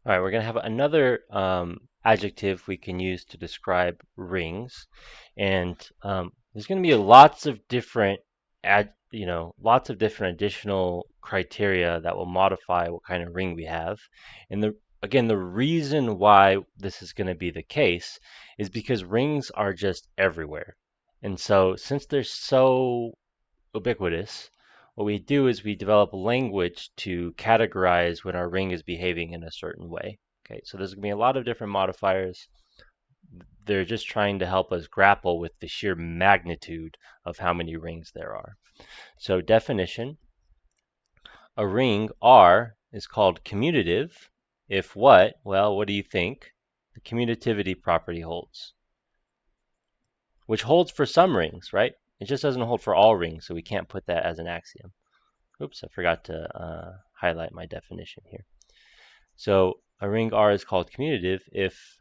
All right, we're going to have another adjective we can use to describe rings, and there's going to be lots of different lots of different additional criteria that will modify what kind of ring we have. And again, the reason why this is going to be the case is because rings are just everywhere. And so since they're so ubiquitous, what we do is we develop language to categorize when our ring is behaving in a certain way. Okay, so there's going to be a lot of different modifiers. They're just trying to help us grapple with the sheer magnitude of how many rings there are. So definition, a ring R is called commutative if what? Well, what do you think? The commutativity property holds, which holds for some rings, right? It just doesn't hold for all rings, so we can't put that as an axiom. Oops, I forgot to highlight my definition here. So a ring R is called commutative if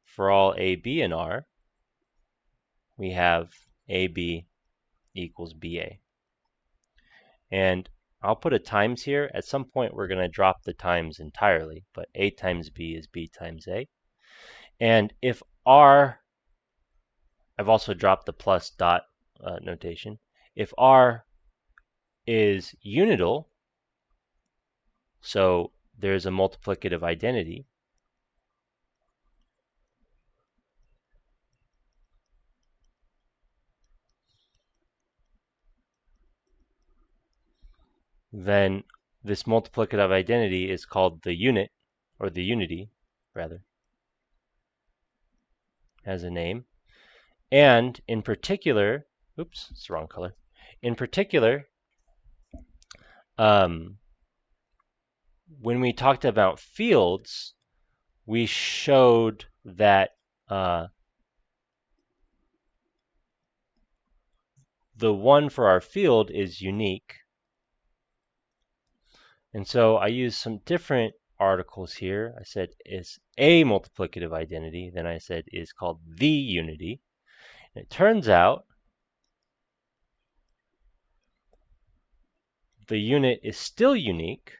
for all A, B, and R, we have AB equals BA. And I'll put a times here. At some point, we're going to drop the times entirely, but A times B is B times A. And if R, I've also dropped the plus dot notation. If R is unital, so there's a multiplicative identity, then this multiplicative identity is called the unit, or the unity, rather, has a name. And in particular, oops, it's the wrong color. In particular, when we talked about fields, we showed that the one for our field is unique. And so I used some different articles here. I said it's a multiplicative identity. Then I said is called the unity. And it turns out the unit is still unique.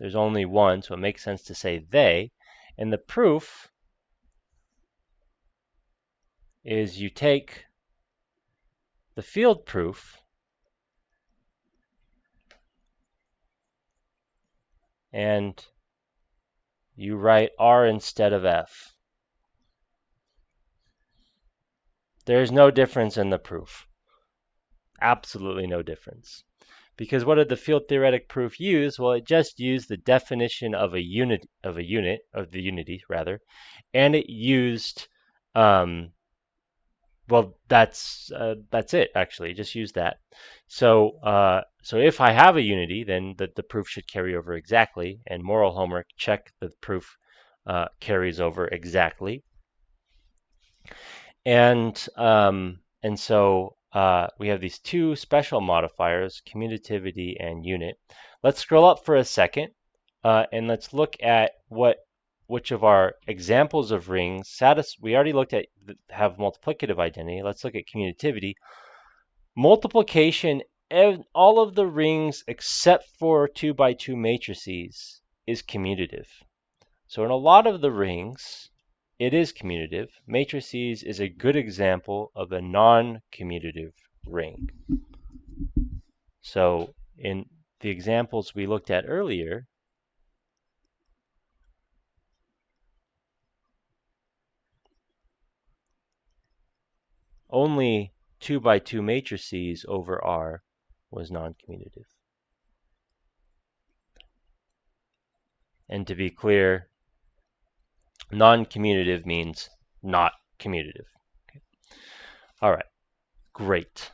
There's only one, so it makes sense to say they. And the proof is you take the field proof and you write R instead of F. There's no difference in the proof. Absolutely no difference. Because what did the field theoretic proof use? Well, it just used the definition of the unity rather, and it used well, that's it actually. Just use that. So so if I have a unity, then the proof should carry over exactly. And moral homework, check the proof carries over exactly. And so we have these two special modifiers, commutativity and unit. Let's scroll up for a second and let's look at which of our examples of rings we already looked at have multiplicative identity. Let's look at commutativity. Multiplication, all of the rings except for 2x2 matrices is commutative. So in a lot of the rings, it is commutative. Matrices is a good example of a non-commutative ring. So in the examples we looked at earlier, only 2x2 matrices over R was non-commutative. And to be clear, non-commutative means not commutative. Okay. All right, great.